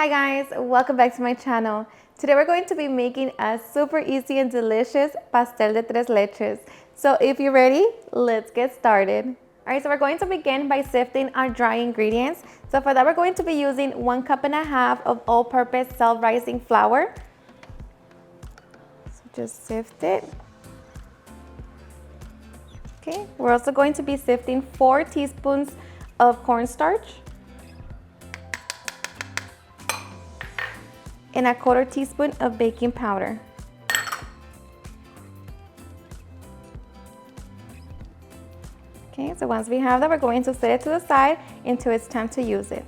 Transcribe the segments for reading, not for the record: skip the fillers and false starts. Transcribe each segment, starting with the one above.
Hi guys, welcome back to my channel. Today we're going to be making a super easy and delicious pastel de tres leches. So if you're ready, let's get started. Alright, so we're going to begin by sifting our dry ingredients. So for that we're going to be using 1.5 cups of all-purpose self-rising flour. So just sift it. Okay, we're also going to be sifting 4 teaspoons of cornstarch and 1/4 teaspoon of baking powder. Okay, so once we have that, we're going to set it to the side until it's time to use it.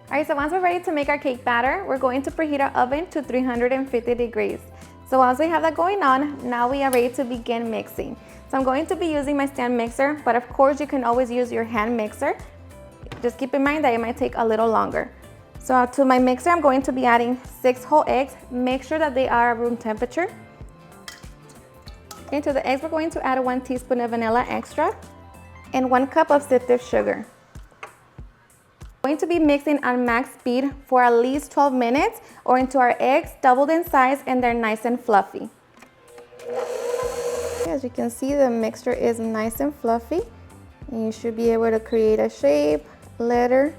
Alright, so once we're ready to make our cake batter, we're going to preheat our oven to 350 degrees. So once we have that going on, now we are ready to begin mixing. So I'm going to be using my stand mixer, but of course you can always use your hand mixer. Just keep in mind that it might take a little longer. So to my mixer, I'm going to be adding 6 whole eggs. Make sure that they are room temperature. Okay, to the eggs, we're going to add 1 teaspoon of vanilla extract and 1 cup of sifted sugar. I'm going to be mixing on max speed for at least 12 minutes or until our eggs doubled in size and they're nice and fluffy. As you can see, the mixture is nice and fluffy. And you should be able to create a shape, letter,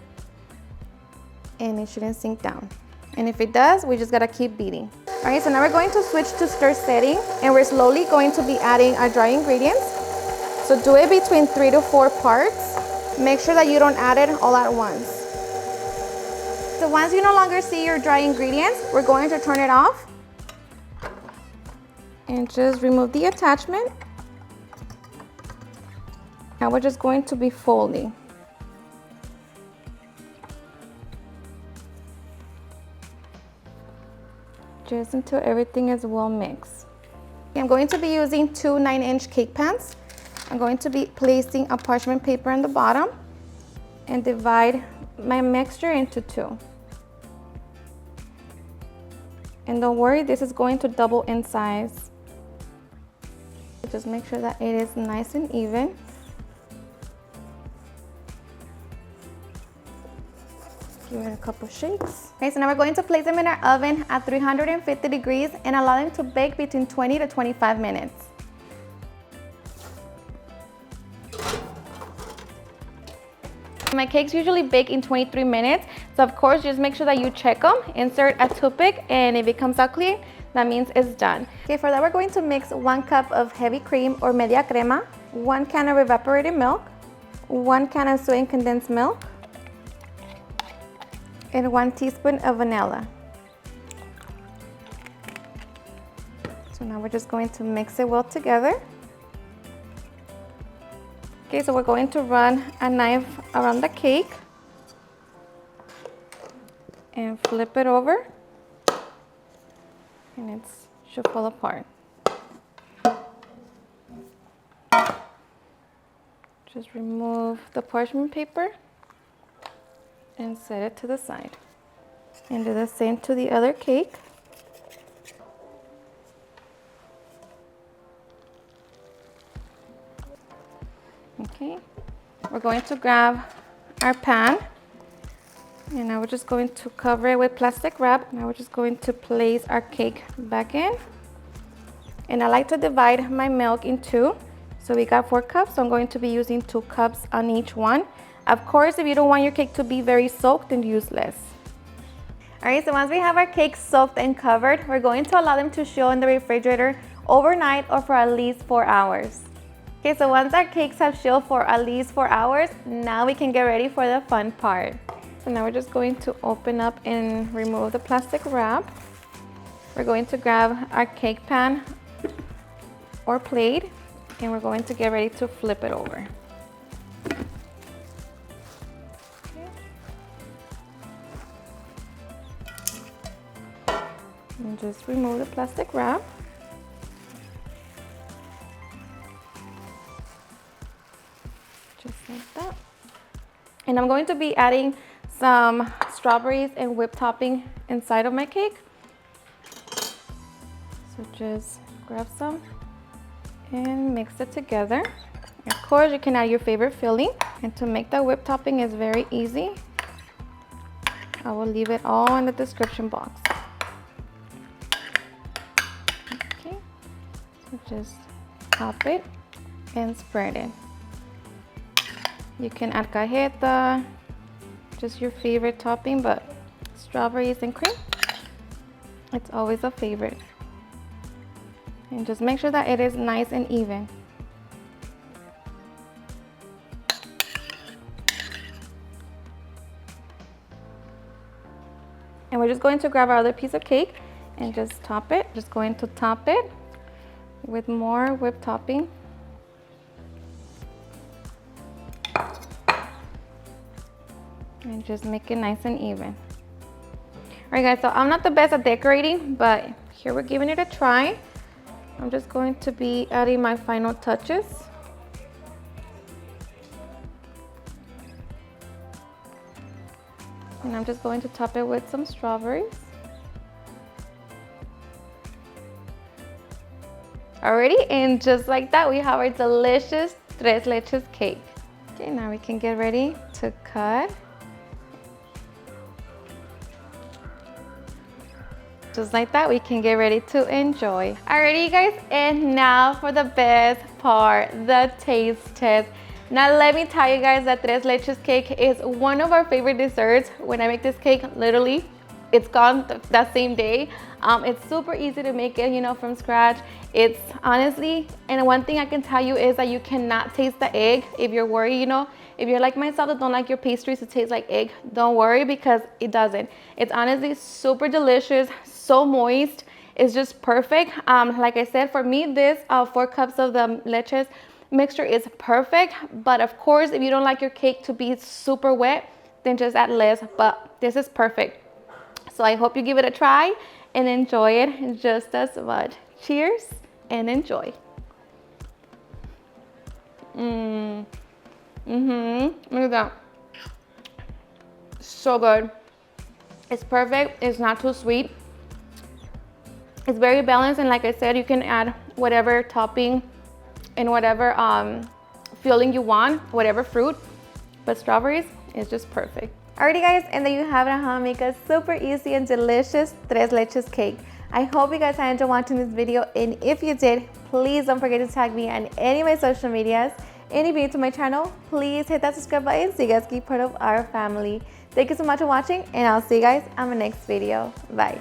and it shouldn't sink down. And if it does, we just gotta keep beating. All right, so now we're going to switch to stir setting, and we're slowly going to be adding our dry ingredients. So do it between 3 to 4 parts. Make sure that you don't add it all at once. So once you no longer see your dry ingredients, we're going to turn it off and just remove the attachment. Now we're just going to be folding. Just until everything is well mixed. I'm going to be using 2 9-inch cake pans. I'm going to be placing a parchment paper on the bottom and divide my mixture into 2. And don't worry, this is going to double in size. Just make sure that it is nice and even. Give it a couple shakes. Okay, so now we're going to place them in our oven at 350 degrees and allow them to bake between 20 to 25 minutes. My cakes usually bake in 23 minutes, so of course just make sure that you check them, insert a toothpick, and if it comes out clear, that means it's done. Okay, for that we're going to mix 1 cup of heavy cream or media crema, 1 can of evaporated milk, 1 can of sweetened condensed milk, and 1 teaspoon of vanilla. So now we're just going to mix it well together. Okay, so we're going to run a knife around the cake and flip it over, and it should fall apart. Just remove the parchment paper and set it to the side. And do the same to the other cake. Okay, we're going to grab our pan, and now we're just going to cover it with plastic wrap. Now we're just going to place our cake back in. And I like to divide my milk in 2. So we got 4 cups, so I'm going to be using 2 cups on each one. Of course, if you don't want your cake to be very soaked, then use less. All right, so once we have our cake soaked and covered, we're going to allow them to chill in the refrigerator overnight or for at least 4 hours. Okay, so once our cakes have chilled for at least 4 hours, now we can get ready for the fun part. So now we're just going to open up and remove the plastic wrap. We're going to grab our cake pan or plate, and we're going to get ready to flip it over. And just remove the plastic wrap. Just like that. And I'm going to be adding some strawberries and whipped topping inside of my cake. So just grab some and mix it together. Of course, you can add your favorite filling. And to make the whipped topping is very easy. I will leave it all in the description box. Okay, so just top it and spread it. You can add cajeta, just your favorite topping, but strawberries and cream, it's always a favorite. And just make sure that it is nice and even. And we're just going to grab our other piece of cake and just top it. Just going to top it with more whipped topping. And just make it nice and even. All right guys, so I'm not the best at decorating, but here we're giving it a try. I'm just going to be adding my final touches. And I'm just going to top it with some strawberries. Alrighty, and just like that, we have our delicious tres leches cake. Okay, now we can get ready to cut. Just like that, we can get ready to enjoy. Alrighty, you guys, and now for the best part, the taste test. Now let me tell you guys that tres leches cake is one of our favorite desserts. When I make this cake, literally, it's gone that same day. It's super easy to make it, you know, from scratch. It's honestly, and one thing I can tell you is that you cannot taste the egg. If you're worried, you know, if you're like myself that don't like your pastries to taste like egg, don't worry, because it doesn't. It's honestly super delicious, so moist. It's just perfect. Like I said, for me, this 4 cups of the leches mixture is perfect. But of course, if you don't like your cake to be super wet, then just add less. But this is perfect. So I hope you give it a try and enjoy it just as much. Cheers and enjoy. Look at that. So good. It's perfect. It's not too sweet. It's very balanced, and like I said, you can add whatever topping and whatever filling you want, whatever fruit, but strawberries is just perfect. Alrighty guys, and there you have it, how to make a super easy and delicious tres leches cake. I hope you guys enjoyed watching this video, and if you did, please don't forget to tag me on any of my social medias. And if you're new to my channel, please hit that subscribe button so you guys can be part of our family. Thank you so much for watching, and I'll see you guys on my next video. Bye.